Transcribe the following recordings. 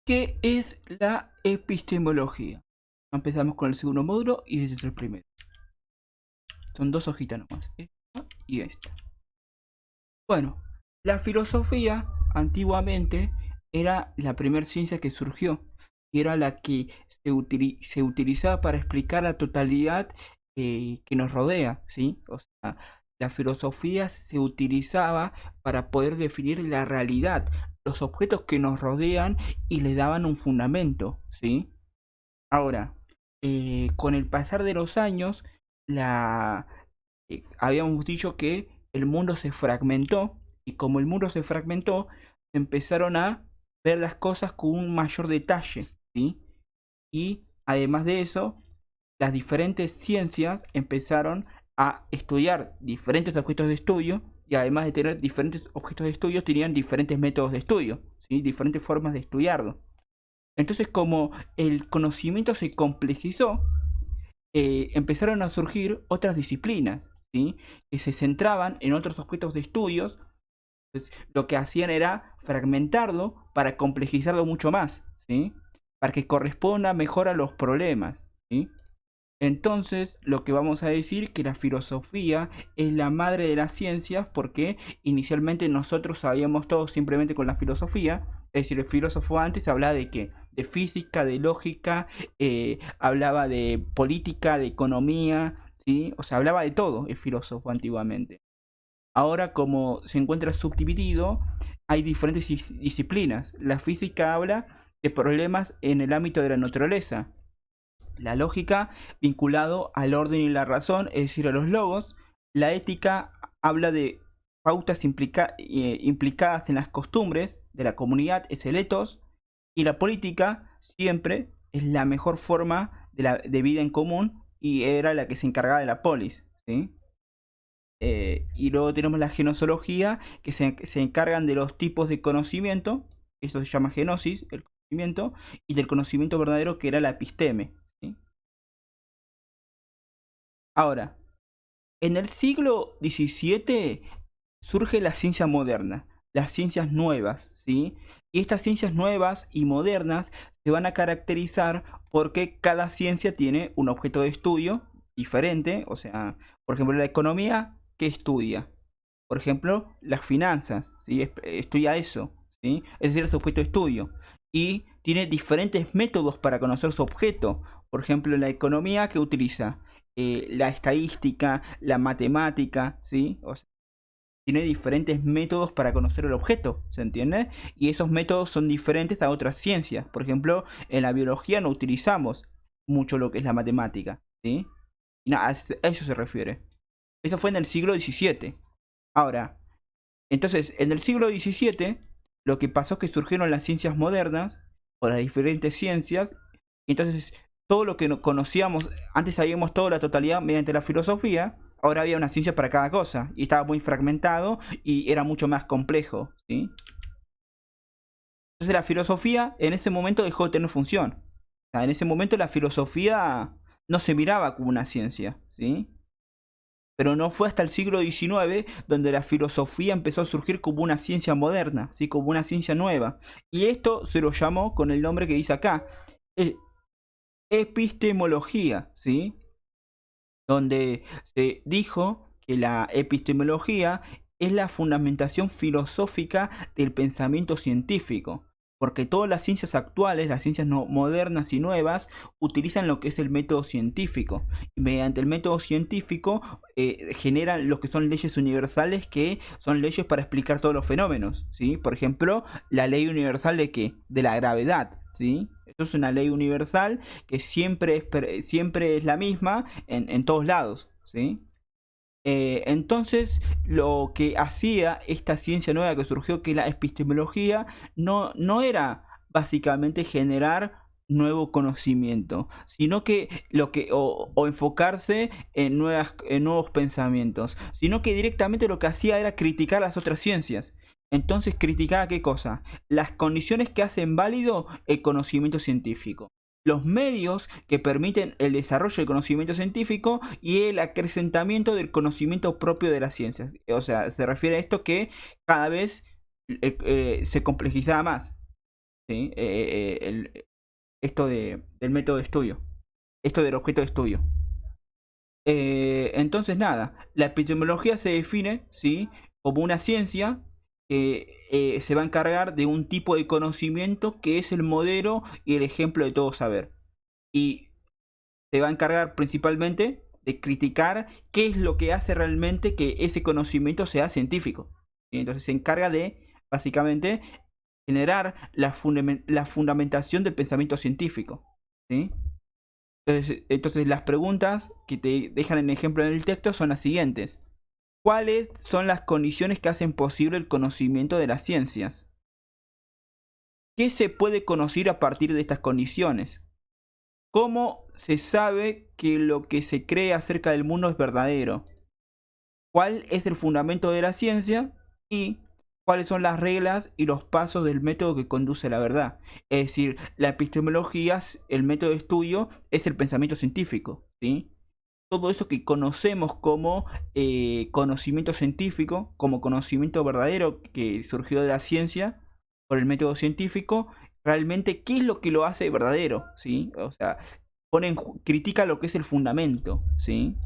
¿Qué es la epistemología? Empezamos con el segundo módulo y este es el primero. Son dos hojitas nomás, esta y esta. Bueno, la filosofía antiguamente era la primera ciencia que surgió y era la que se utilizaba para explicar la totalidad que nos rodea, ¿sí? O sea, la filosofía se utilizaba para poder definir la realidad, los objetos que nos rodean y le daban un fundamento, ¿sí? Ahora, con el pasar de los años, la, habíamos dicho que el mundo se fragmentó y como el mundo se fragmentó, se empezaron a ver las cosas con un mayor detalle, ¿sí? Y además de eso, las diferentes ciencias empezaron a estudiar diferentes objetos de estudio y además de tener diferentes objetos de estudio, tenían diferentes métodos de estudio, ¿sí? Diferentes formas de estudiarlo. Entonces, como el conocimiento se complejizó, empezaron a surgir otras disciplinas, ¿sí? Que se centraban en otros objetos de estudios. Entonces, lo que hacían era fragmentarlo para complejizarlo mucho más, ¿sí? Para que corresponda mejor a los problemas, ¿sí? Entonces, lo que vamos a decir que la filosofía es la madre de las ciencias porque inicialmente nosotros sabíamos todo simplemente con la filosofía. Es decir, el filósofo antes hablaba de qué? De física, de lógica, hablaba de política, de economía, ¿sí? O sea, hablaba de todo el filósofo antiguamente. Ahora, como se encuentra subdividido, hay diferentes disciplinas. La física habla de problemas en el ámbito de la naturaleza, la lógica vinculado al orden y la razón, es decir, a los logos. La ética habla de pautas implicadas en las costumbres de la comunidad, es el ethos. Y la política siempre es la mejor forma de vida en común y era la que se encargaba de la polis, ¿sí? Y luego tenemos la genosología, que se encargan de los tipos de conocimiento, eso se llama genosis, el conocimiento, y del conocimiento verdadero, que era la episteme, ¿sí? Ahora, en el siglo XVII surge la ciencia moderna, las ciencias nuevas, ¿sí? Y estas ciencias nuevas y modernas se van a caracterizar porque cada ciencia tiene un objeto de estudio diferente. O sea, por ejemplo, la economía, ¿qué estudia? Por ejemplo, las finanzas, ¿sí? Estudia eso, ¿sí? Es decir, es su objeto de estudio. Y tiene diferentes métodos para conocer su objeto. Por ejemplo, la economía que utiliza la estadística, la matemática, ¿sí? O sea, tiene diferentes métodos para conocer el objeto, ¿se entiende? Y esos métodos son diferentes a otras ciencias. Por ejemplo, en la biología no utilizamos mucho lo que es la matemática, ¿sí? Y nada, a eso se refiere. Eso fue en el siglo XVII. Ahora, entonces, en el siglo XVII, lo que pasó es que surgieron las ciencias modernas, o las diferentes ciencias, y entonces todo lo que conocíamos, antes sabíamos toda la totalidad mediante la filosofía, ahora había una ciencia para cada cosa, y estaba muy fragmentado y era mucho más complejo, ¿sí? Entonces la filosofía en ese momento dejó de tener función. O sea, en ese momento la filosofía no se miraba como una ciencia, ¿sí? Pero no fue hasta el siglo XIX donde la filosofía empezó a surgir como una ciencia moderna, ¿sí? Como una ciencia nueva. Y esto se lo llamó con el nombre que dice acá, epistemología, ¿sí? Donde se dijo que la epistemología es la fundamentación filosófica del pensamiento científico, porque todas las ciencias actuales, las ciencias modernas y nuevas, utilizan lo que es el método científico, y mediante el método científico generan lo que son leyes universales, que son leyes para explicar todos los fenómenos, ¿sí? Por ejemplo, la ley universal de ¿qué? De la gravedad, ¿sí? Esto es una ley universal que siempre es la misma en todos lados, ¿sí? Entonces, lo que hacía esta ciencia nueva que surgió, que es la epistemología, no era básicamente generar nuevo conocimiento, sino que o enfocarse en nuevos pensamientos, sino que directamente lo que hacía era criticar las otras ciencias. Entonces criticaba qué cosa, las condiciones que hacen válido el conocimiento científico, los medios que permiten el desarrollo del conocimiento científico y el acrecentamiento del conocimiento propio de las ciencias. O sea, se refiere a esto que cada vez se complejizaba más. ¿sí? Esto del método de estudio, esto del objeto de estudio. Entonces nada, la epistemología se define, ¿sí?, como una ciencia que se va a encargar de un tipo de conocimiento que es el modelo y el ejemplo de todo saber. Y se va a encargar principalmente de criticar qué es lo que hace realmente que ese conocimiento sea científico. Y entonces se encarga de, básicamente, generar la fundamentación del pensamiento científico, ¿sí? Entonces las preguntas que te dejan en ejemplo en el texto son las siguientes. ¿Cuáles son las condiciones que hacen posible el conocimiento de las ciencias? ¿Qué se puede conocer a partir de estas condiciones? ¿Cómo se sabe que lo que se cree acerca del mundo es verdadero? ¿Cuál es el fundamento de la ciencia? Y cuáles son las reglas y los pasos del método que conduce a la verdad. Es decir, la epistemología, el método de estudio, es el pensamiento científico, ¿sí? Todo eso que conocemos como conocimiento científico, como conocimiento verdadero que surgió de la ciencia por el método científico, realmente qué es lo que lo hace verdadero, ¿sí? O sea, critica lo que es el fundamento, ¿sí?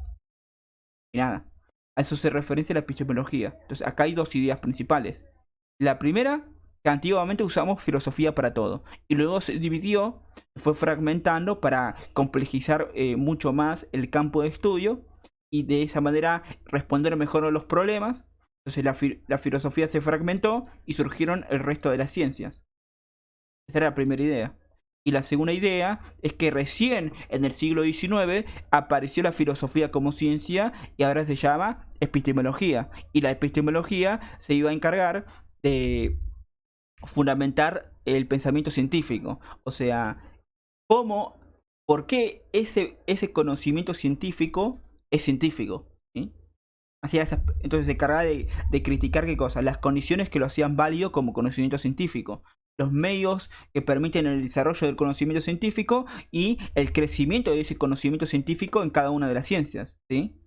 Y nada, a eso se referencia la epistemología. Entonces, acá hay dos ideas principales. La primera, que antiguamente usamos filosofía para todo, y luego se dividió, fue fragmentando para complejizar mucho más el campo de estudio y de esa manera responder mejor a los problemas. Entonces la filosofía se fragmentó y surgieron el resto de las ciencias. Esa era la primera idea. Y la segunda idea es que recién en el siglo XIX apareció la filosofía como ciencia y ahora se llama epistemología. Y la epistemología se iba a encargar de fundamentar el pensamiento científico. O sea, cómo, por qué ese conocimiento científico es científico, ¿sí? Entonces se encarga de criticar qué cosa, las condiciones que lo hacían válido como conocimiento científico, los medios que permiten el desarrollo del conocimiento científico y el crecimiento de ese conocimiento científico en cada una de las ciencias, ¿sí?